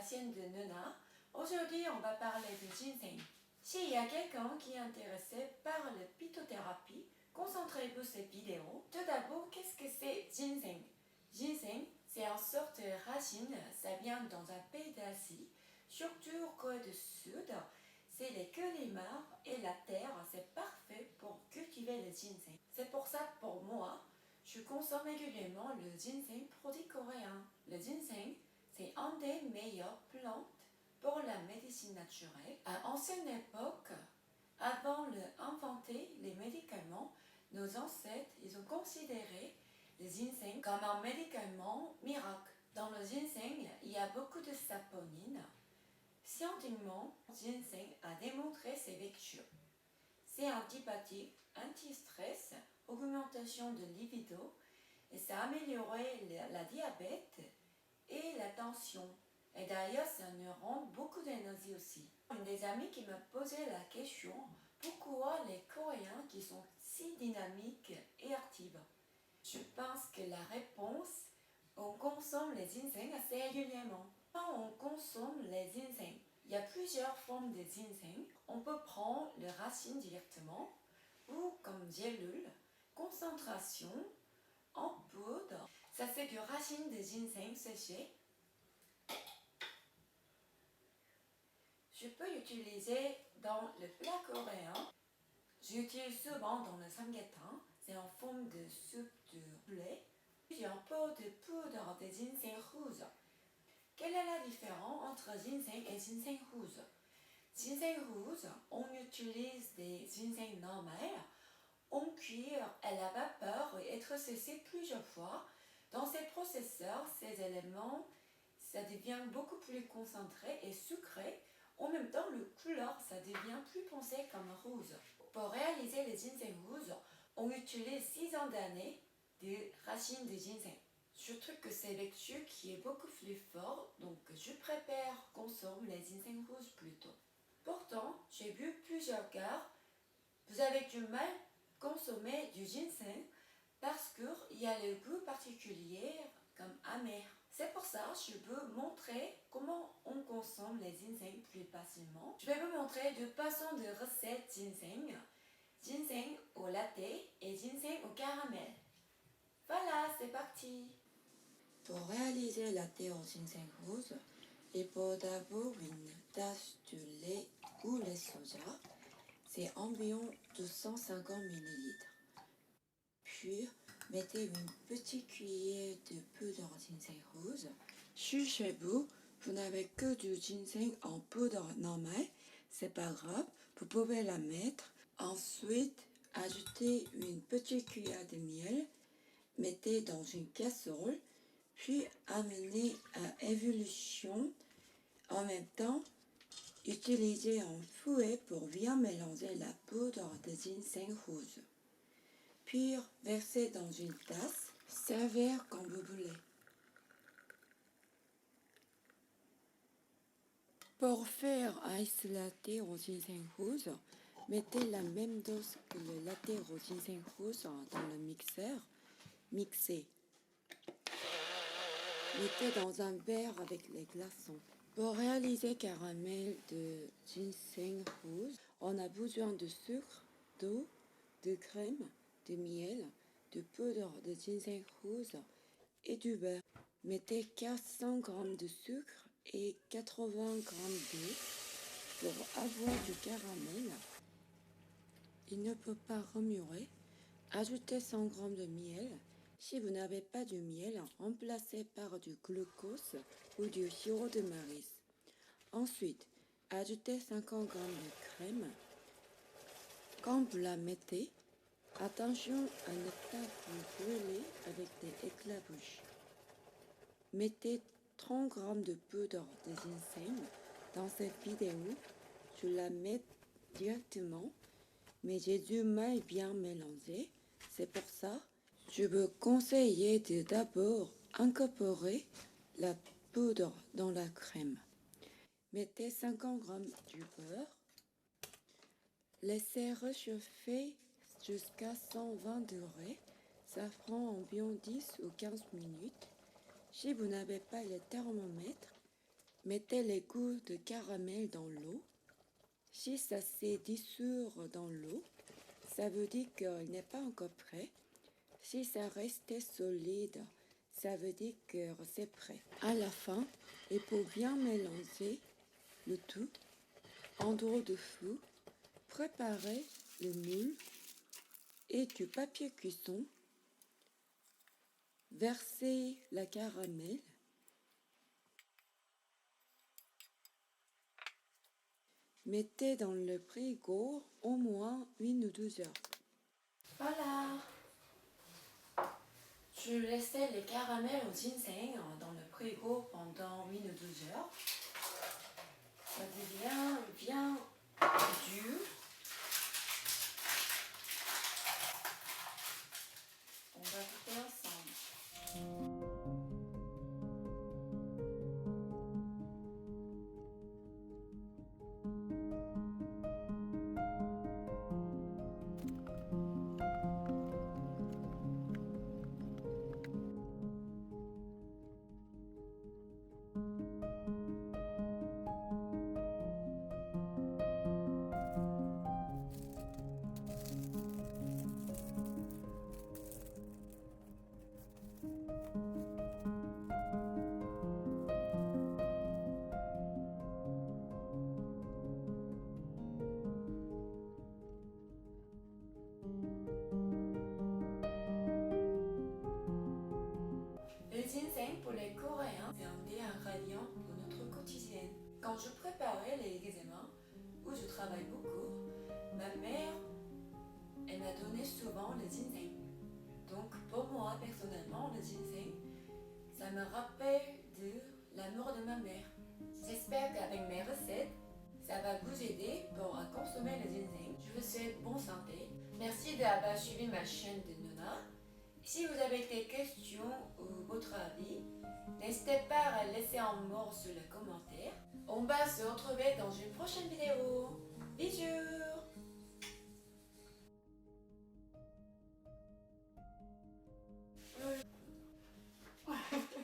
chaîne de Nona. Aujourd'hui, on va parler de ginseng. S'il y a quelqu'un qui est intéressé par la phytothérapie, concentrez-vous cette vidéo. Tout d'abord, qu'est-ce que c'est ginseng? Ginseng, c'est une sorte de racine, ça vient dans un pays d'Asie, surtout Corée du Sud. C'est les climats et la terre, c'est parfait pour cultiver le ginseng. C'est pour ça que pour moi, je consomme régulièrement le ginseng produit coréen. Le ginseng, c'est une des meilleures plantes pour la médecine naturelle. À ancienne époque, avant d'inventer les médicaments, nos ancêtres, ils ont considéré le ginseng comme un médicament miracle. Dans le ginseng, il y a beaucoup de saponine. Scientifiquement, le ginseng a démontré ses vertus. C'est antipathique, anti-stress, augmentation de libido, et ça a amélioré la diabète et la tension. Et d'ailleurs, ça nous rend beaucoup d'énergie aussi. Une des amies qui m'a posé la question, pourquoi les Coréens qui sont si dynamiques et actifs? Je pense que la réponse, on consomme les ginseng assez régulièrement. Quand on consomme les ginseng, il y a plusieurs formes de ginseng. On peut prendre les racines directement ou comme gélule, concentration en poudre. Ça fait que racines de ginseng séchées. Je peux l'utiliser dans le plat coréen. J'utilise souvent dans le samgyetang. C'est en forme de soupe de poulet. J'ai un peu de poudre de ginseng rouge. Quelle est la différence entre ginseng et ginseng rouge? Ginseng rouge, on utilise des ginseng normales. On cuit à la vapeur et être séché plusieurs fois. Dans ces processeurs, ces éléments, ça devient beaucoup plus concentré et sucré. En même temps, le couleur, ça devient plus foncé comme rouge. Pour réaliser les ginseng rouges, on utilise 6 ans d'années de racines de ginseng. Je trouve que c'est l'électure qui est beaucoup plus fort, donc je préfère consommer les ginseng rouges plutôt. Pourtant, j'ai vu plusieurs cas, vous avez du mal à consommer du ginseng parce qu'il y a le goût particulier comme amer. C'est pour ça que je peux montrer comment on consomme les ginseng plus facilement. Je vais vous montrer deux façons de recettes ginseng. Ginseng au latte et ginseng au caramel. Voilà, c'est parti. Pour réaliser le latte au ginseng rouge, il faut d'abord une tasse de lait ou lait soja. C'est environ 250 ml. Puis, mettez une petite cuillère de poudre ginseng rouge. Si chez vous, vous n'avez que du ginseng en poudre normale, c'est pas grave, vous pouvez la mettre. Ensuite, ajoutez une petite cuillère de miel, mettez dans une casserole, puis amenez à ébullition. En même temps, utilisez un fouet pour bien mélanger la poudre de ginseng rouge. Puis versez dans une tasse, servir comme vous voulez. Pour faire un ice latte au ginseng rouge, mettez la même dose que le latte au ginseng rouge dans le mixeur. Mixez. Mettez dans un verre avec les glaçons. Pour réaliser caramel de ginseng rouge, on a besoin de sucre, d'eau, de crème, de miel, de poudre de ginseng rouge et du beurre. Mettez 400 g de sucre et 80 g d'eau pour avoir du caramel. Il ne peut pas remuer. Ajoutez 100 g de miel. Si vous n'avez pas de miel, remplacez par du glucose ou du sirop de maïs. Ensuite, ajoutez 50 g de crème. Quand vous la mettez, attention à ne pas vous brûler avec des éclabouches. Mettez 30 g de poudre de ginseng. Dans cette vidéo, je la mets directement, mais j'ai du mal bien mélanger. C'est pour ça je vous conseille de d'abord incorporer la poudre dans la crème. Mettez 50 g du beurre. Laissez réchauffer jusqu'à 120 degrés. Ça prend environ 10 ou 15 minutes. Si vous n'avez pas le thermomètre, Mettez les gouttes de caramel dans l'eau. Si ça s'est dissout dans l'eau, ça veut dire qu'il n'est pas encore prêt. Si ça restait solide, ça veut dire que c'est prêt. À la fin, et pour bien mélanger le tout, en dehors du feu, préparez le moule et du papier cuisson. Versez la caramel. Mettez dans le frigo au moins 1 ou 2 heures. Voilà. Je laissais les caramels au ginseng dans le frigo pendant 1 ou 2 heures. Ça devient bien dur. On va goûter ensemble. Le ginseng pour les Coréens, c'est un des ingrédients pour notre quotidien. Quand je préparais les examens, où je travaille beaucoup, ma mère, elle m'a donné souvent le ginseng. Donc pour moi, personnellement, le ginseng, ça me rappelle de l'amour de ma mère. J'espère qu'avec mes recettes, ça va vous aider pour consommer le ginseng. Je vous souhaite bonne santé. Merci d'avoir suivi ma chaîne de Nona. Si vous avez des questions ou votre avis, n'hésitez pas à laisser un mot sur le commentaire. On va se retrouver dans une prochaine vidéo. Bisous!